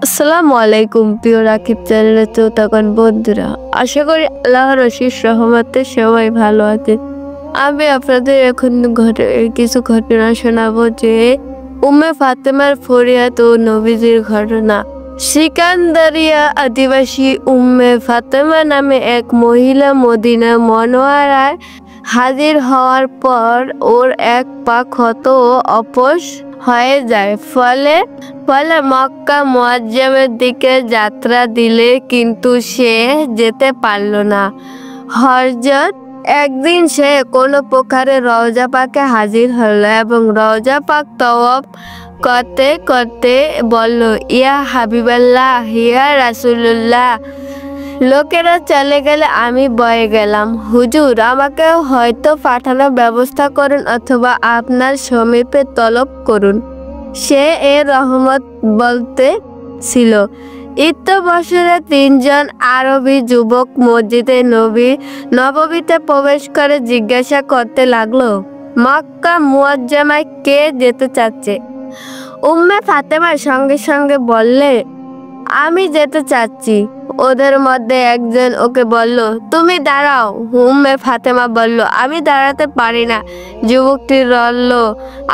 আসসালামু আলাইকুম প্রিয় রাকিব চ্যানেলের শ্রোতাগণ বন্ধুরা, আশা করি আল্লাহর অশেষ রহমতে সবাই ভালো আছে। আমি আপনাদের এখন কিছু ঘটনা শোনাবো যে উম্মে ফাতেমার ফরিয়াদ ও নবীজির ঘটনা। সিকান্দারিয়া আদিবাসী উম্মে ফাতেমা নামে এক মহিলা মদিনা মনোয়ারায় হাজির হওয়ার পর ওর এক পা ক্ষত ও অপস হয়ে যায়। ফলে মক্কা মুআজ্জমের দিকে যাত্রা দিলে কিন্তু সে যেতে পারল না। হযরত একদিন সে কোনো প্রকারে রওজা পাকে হাজির হলো এবং রওজা পাক তওয়াফ করতে করতে বলল, ইয়া হাবিবাল্লাহ, ইয়া রাসূলুল্লাহ, লোকেরা চলে গেলে আমি বয়ে গেলাম। হুজুর, আমাকে হয়তো পাঠানোর ব্যবস্থা করুন অথবা আপনার সমীপে তলব করুন। সে এ রহমত বলতে ছিল। বছরে 3 জন আরবি যুবক মসজিদে নববীতে প্রবেশ করে জিজ্ঞাসা করতে লাগলো, মক্কা মুআজ্জমায় কে যেতে চাচ্ছে? উম্মে ফাতেমা সঙ্গে সঙ্গে বললে, আমি যেতে চাচ্ছি। ওদের মধ্যে একজন ওকে বলল, তুমি দাঁড়াও। উম্মে ফাতেমা বলল, আমি দাঁড়াতে পারি না। যুবকটি বলল,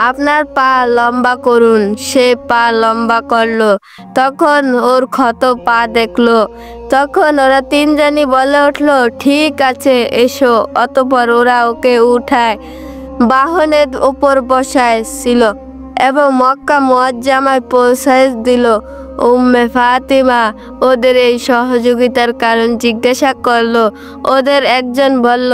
আপনার পা লম্বা করুন। সে পা লম্বা করলো। তখন ওর ক্ষত পা দেখলো। তখন ওরা 3 জনই বলে উঠলো, ঠিক আছে, এসো। অতঃপর ওরা ওকে উঠায় বাহনের উপর বসাইছিল এবং মক্কা মুআজ্জমায় পৌঁছায় দিল। উম্মে ফাতিমা ওদের এই সহযোগিতার কারণ জিজ্ঞাসা করলো। ওদের একজন বলল,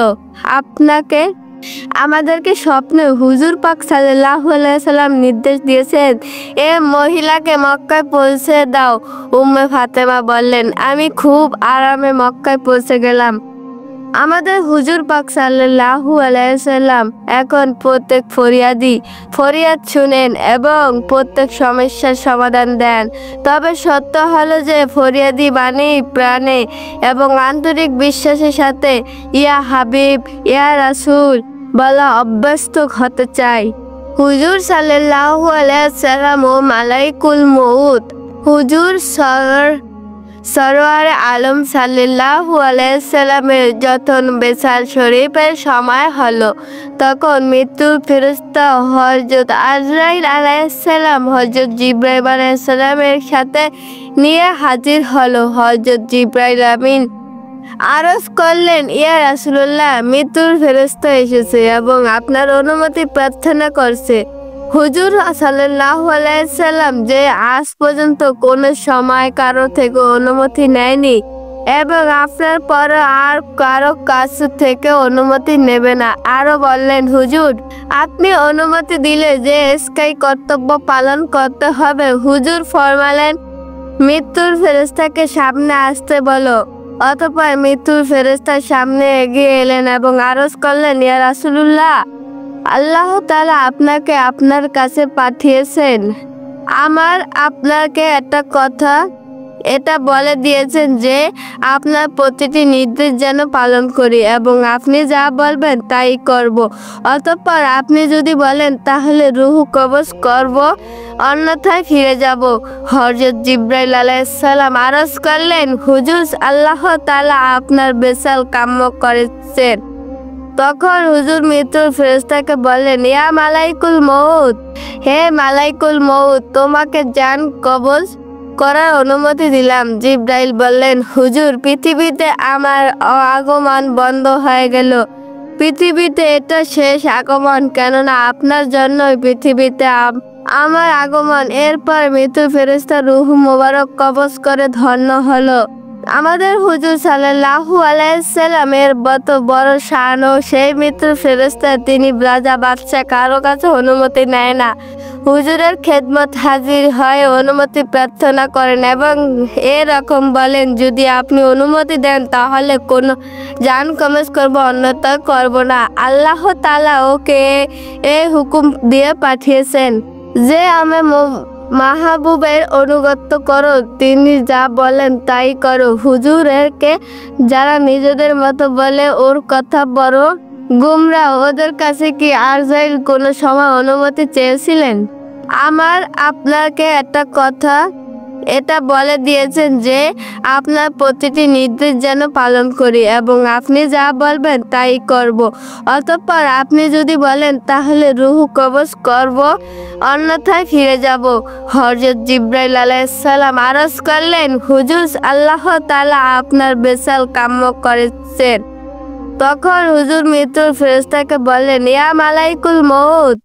আমাদেরকে স্বপ্নে হুজুর পাক সাল্লাল্লাহু আলাইহি সাল্লাম নির্দেশ দিয়েছেন, এ মহিলাকে মক্কায় পৌঁছে দাও। উম্মে ফাতেমা বললেন, আমি খুব আরামে মক্কায় পৌঁছে গেলাম। আমাদের হুজুর পাক সাল্লাল্লাহু আলাইহি সাল্লাম এখন প্রত্যেক ফরিয়াদ শুনেন এবং প্রত্যেক সমস্যার সমাধান দেন। তবে সত্য হলো যে ফরিয়াদি বাণী প্রাণে এবং আন্তরিক বিশ্বাসের সাথে ইয়া হাবিব, ইয়া রাসূল বলা অভ্যস্ত হতে চাই। হুজুর সাল্লাল্লাহু আলাইহি সাল্লাম ও মালাইকুল মউত হুজুর সরওয়ার আলম সাল্লাল্লাহু আলাইহি সাল্লামের যখন বেসাল শরীফের সময় হলো, তখন মৃত্যুর ফেরেশতা হযরত আজরাইল আলাইহিস সালাম হযরত জিবরাইল আলাইহিস সালামের সাথে নিয়ে হাজির হলো। হযরত জিবরাইল আমিন আরজ করলেন, ইয়া রাসূলুল্লাহ, মৃত্যুর ফেরেশতা এসেছে এবং আপনার অনুমতি প্রার্থনা করছে। হুজুর সাল্লাল্লাহু আলাইহি সাল্লাম যে আজ পর্যন্ত কোনো সময় কারো থেকে অনুমতি নেয়নি এবং আপনার পরে আর কারো কাছ থেকে অনুমতি নেবে না। আরো বললেন, হুজুর, আপনি অনুমতি দিলে যে স্থায়ী কর্তব্য পালন করতে হবে। হুজুর ফরমালেন, মৃত্যুর ফেরেশতাকে সামনে আসতে বলো। অতঃপর মৃত্যুর ফেরেশতা সামনে এগিয়ে এলেন এবং আরজ করলেন, ইয়া রাসূলুল্লাহ, আল্লাহ তাআলা আপনাকে আপনার কাছে পাঠিয়েছেন। আমার আপনাকে একটা কথা এটা বলে দিয়েছেন যে আপনার প্রতিটি নির্দেশ যেন পালন করি এবং আপনি যা বলবেন তাই করব। অতঃপর আপনি যদি বলেন তাহলে রূহ কবজ করব, অন্যথায় ফিরে যাব। হযরত জিবরাইল আলাইহিস সালাম আরজ করলেন, হুজুর, আল্লাহ তাআলা আপনার বেসাল কাম্য করেছেন। তখন হুজুর মৃত্যুর ফেরেশতাকে বললেন, ইয়া মালাইকুল মউত, হে মালাইকুল মউত, তোমাকে জান কবজ করার অনুমতি দিলাম। জিবরাইল বললেন, হুজুর, পৃথিবীতে আমার আগমন বন্ধ হয়ে গেল। পৃথিবীতে এটা শেষ আগমন, কেননা আপনার জন্যই পৃথিবীতে আমার আগমন। এরপর মৃত্যুর ফেরেশতা রূহ মোবারক কবজ করে ধন্য হলো। আমাদের হুজুর সাল্লাল্লাহু আলাইহি সাল্লামের মত বড় শান ও সেই মৃত্যুর ফেরেশতা, তিনি রাজা বাদশা কারো কাছে অনুমতি নেয় না। হুজুরের খেদমত হাজির হয়ে অনুমতি প্রার্থনা করেন এবং এরকম বলেন, যদি আপনি অনুমতি দেন তাহলে কোনো জান কবজ করব, অন্যথা করব না। আল্লাহ তাআলা ওকে এই হুকুম দিয়ে পাঠিয়েছেন যে আমার মাহবুবের অনুগত করো, তিনি যা বলেন তাই করো। হুজুরকে যারা নিজেদের মতো বলে ওর কথা বড় গুমরা, ওদের কাছে কি আজরাইল কোনো সময় অনুমতি চেয়েছিলেন? আমার আপনাকে একটা কথা এটা বলে দিয়েছেন যে আপনার প্রতিটি নির্দেশ যেন পালন করি এবং আপনি যা বলবেন তাই করব। অতঃপর আপনি যদি বলেন তাহলে রূহ কবজ করব, অন্যথায় ফিরে যাব। হযরত জিবরাইল আলাইহিস সালাম আরজ করলেন, হুজুর, আল্লাহ তাআলা আপনার বেসাল কাম্য করেছেন। তখন হুজুর মৃত্যুর ফেরেশতাকে বললেন, ইয়া মালাইকুল মউত,